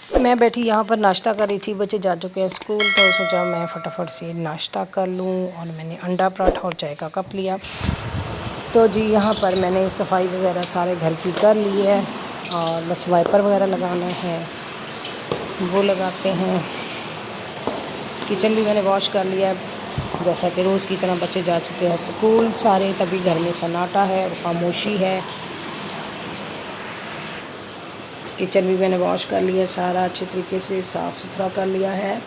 मैं बैठी यहाँ पर नाश्ता कर रही थी। बच्चे जा चुके हैं स्कूल, तो सोचा मैं फटाफट से नाश्ता कर लूँ और मैंने अंडा पराठा और चाय का कप लिया। तो जी यहाँ पर मैंने सफाई वगैरह सारे घर की कर ली है और बस वाइपर वगैरह लगाना है वो लगाते हैं। किचन भी मैंने वॉश कर लिया है। जैसा कि रोज़ की तरह बच्चे जा चुके हैं स्कूल सारे, तभी घर में सन्नाटा है और खामोशी है। किचन भी मैंने वॉश कर लिया, सारा अच्छे तरीके से साफ़ सुथरा कर लिया है।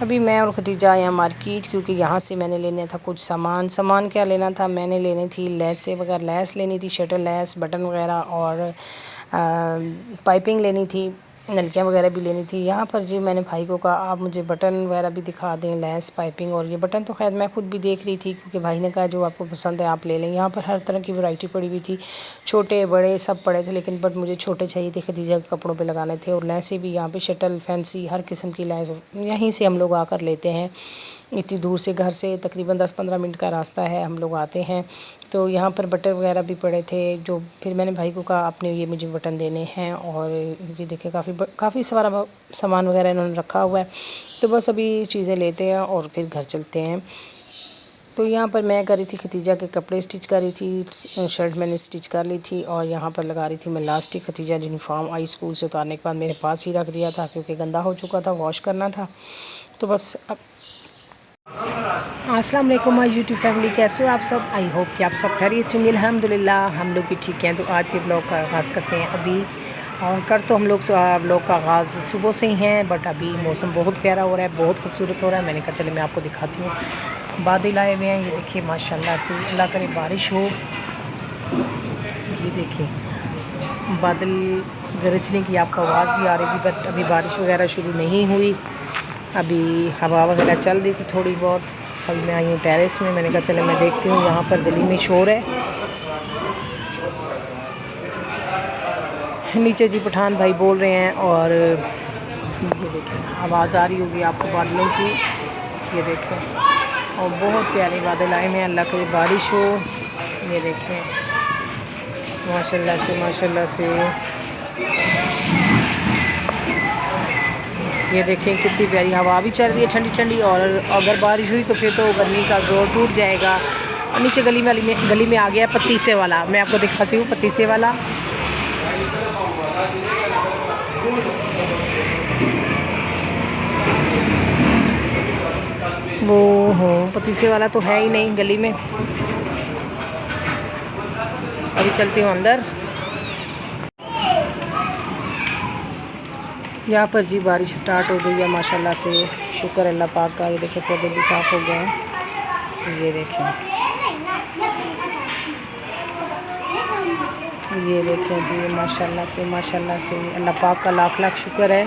अभी मैं और खदीजा आए हैं मार्केट, क्योंकि यहाँ से मैंने लेना था कुछ सामान क्या लेना था, मैंने लेनी थी लेसें वगैरह, लेस लेनी थी, शटल लेस, बटन वगैरह और पाइपिंग लेनी थी, नलकियाँ वगैरह भी लेनी थी। यहाँ पर जी मैंने भाई को कहा आप मुझे बटन वगैरह भी दिखा दें, लेस, पाइपिंग। और ये बटन तो खैर मैं खुद भी देख रही थी, क्योंकि भाई ने कहा जो आपको पसंद है आप ले लें। यहाँ पर हर तरह की वैरायटी पड़ी हुई थी, छोटे बड़े सब पड़े थे, लेकिन बट मुझे छोटे चाहिए थे, खदीजा के कपड़ों पे लगाने थे। और लेसें भी यहाँ पे शटल, फैंसी, हर किस्म की लेस यहीं से हम लोग आकर लेते हैं। इतनी दूर से, घर से तकरीबन 10-15 मिनट का रास्ता है, हम लोग आते हैं। तो यहाँ पर बटन वगैरह भी पड़े थे, जो फिर मैंने भाई को कहा आपने ये मुझे बटन देने हैं। और ये देखिए काफ़ी सारा सामान वगैरह इन्होंने रखा हुआ है। तो बस अभी चीज़ें लेते हैं और फिर घर चलते हैं। तो यहाँ पर मैं कर रही थी खदीजा के कपड़े स्टिच कर रही थी, शर्ट मैंने स्टिच कर ली थी और यहाँ पर लगा रही थी मैं लास्टिक। खदीजा यूनिफॉर्म आई स्कूल से उतारने के बाद मेरे पास ही रख दिया था, क्योंकि गंदा हो चुका था, वॉश करना था। तो बस अब अस्सलाम वालेकुम माय यूट्यूब फैमिली, कैसे हो आप सब? आई होप कि आप सब खैरियत से होंगे। अल्हम्दुलिल्लाह हम लोग भी ठीक हैं। तो आज के ब्लॉग का आगाज़ करते हैं अभी। और कर तो हम लोग ब्लॉग का आगाज़ सुबह से ही हैं, बट अभी मौसम बहुत प्यारा हो रहा है, बहुत खूबसूरत हो रहा है। मैंने कहा चले मैं आपको दिखाती हूँ। बादल आए हुए हैं, ये देखिए माशाल्लाह से, अल्लाह करे बारिश हो। ये देखिए बादल गरजने की आपको आवाज़ भी आ रही थी, बट अभी बारिश वगैरह शुरू नहीं हुई। अभी हवा वगैरह चल रही थी थोड़ी बहुत। अभी मैं आई हूँ टेरेस में, मैंने कहा चले मैं देखती हूँ। यहाँ पर गली में शोर है, नीचे जी पठान भाई बोल रहे हैं। और ये देखें आवाज़ आ रही होगी आपको बादलों की, ये देखें। और बहुत प्यारे बादल आए हैं, अल्लाह करे बारिश हो। ये देखें माशाल्लाह से ये देखें कितनी प्यारी हवा भी चल रही है, ठंडी ठंडी। और अगर बारिश हुई तो फिर तो गर्मी का जोर टूट जाएगा। और नीचे गली में आ गया पतीसे वाला, मैं आपको दिखाती हूँ पतीसे वाला। वो हो पतीसे वाला तो है ही नहीं गली में। अभी चलती हूँ अंदर। यहाँ पर जी बारिश स्टार्ट हो गई है माशाल्लाह से, शुक्र अल्लाह पाक का। ये देखें पौधे भी साफ़ हो गए हैं, ये देखें जी माशाल्लाह से अल्लाह पाक का लाख लाख शुक्र है।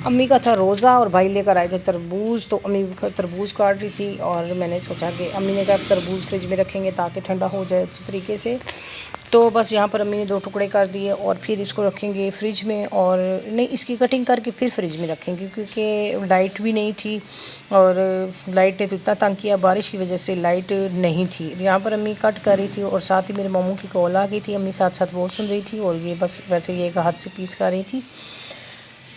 अम्मी का था रोज़ा और भाई लेकर आए थे तरबूज, तो अम्मी तरबूज काट रही थी और मैंने सोचा कि अम्मी ने कहा तरबूज फ्रिज में रखेंगे ताकि ठंडा हो जाए अच्छी तरीके से। तो बस यहाँ पर अम्मी ने 2 टुकड़े कर दिए और फिर इसको रखेंगे फ्रिज में। और नहीं, इसकी कटिंग करके फिर फ्रिज में रखेंगे, क्योंकि लाइट भी नहीं थी और लाइट ने तो इतना तंग किया, बारिश की वजह से लाइट नहीं थी। यहाँ पर अम्मी कट कर रही थी और साथ ही मेरे मामू की कॉल आ गई थी, अम्मी साथ साथ वो सुन रही थी और ये बस वैसे ये एक हाथ से पीस कर रही थी।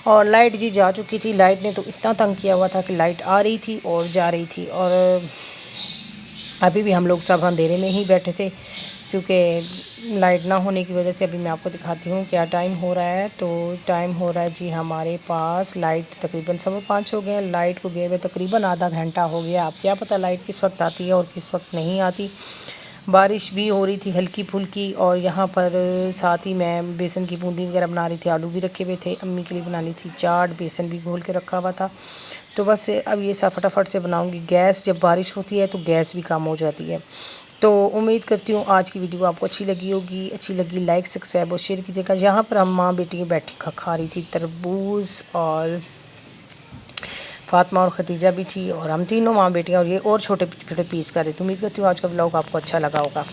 और लाइट जी जा चुकी थी, लाइट ने तो इतना तंग किया हुआ था कि लाइट आ रही थी और जा रही थी। और अभी भी हम लोग सब अंधेरे में ही बैठे थे, क्योंकि लाइट ना होने की वजह से। अभी मैं आपको दिखाती हूँ क्या टाइम हो रहा है। तो टाइम हो रहा है जी हमारे पास, लाइट तकरीबन 5:15 हो गए हैं। लाइट को गए हुए तकरीबन आधा घंटा हो गया। आप क्या पता लाइट किस वक्त आती है और किस वक्त नहीं आती। बारिश भी हो रही थी हल्की फुल्की। और यहाँ पर साथ ही मैं बेसन की बूंदी वगैरह बना रही थी, आलू भी रखे हुए थे, अम्मी के लिए बनानी थी चाट, बेसन भी घोल के रखा हुआ था। तो बस अब ये फटाफट से बनाऊंगी। गैस जब बारिश होती है तो गैस भी कम हो जाती है। तो उम्मीद करती हूँ आज की वीडियो आपको अच्छी लगी होगी। अच्छी लगी लाइक सब्सक्राइब और शेयर कीजिएगा। यहाँ पर हम माँ बेटी बैठी खा रही थी तरबूज, और फातिमा और खदीजा भी थी और हम तीनों माँ बेटियाँ, और ये और छोटे छोटे पीस कर रहे थे। उम्मीद करती हूँ आज का व्लॉग आपको अच्छा लगा होगा।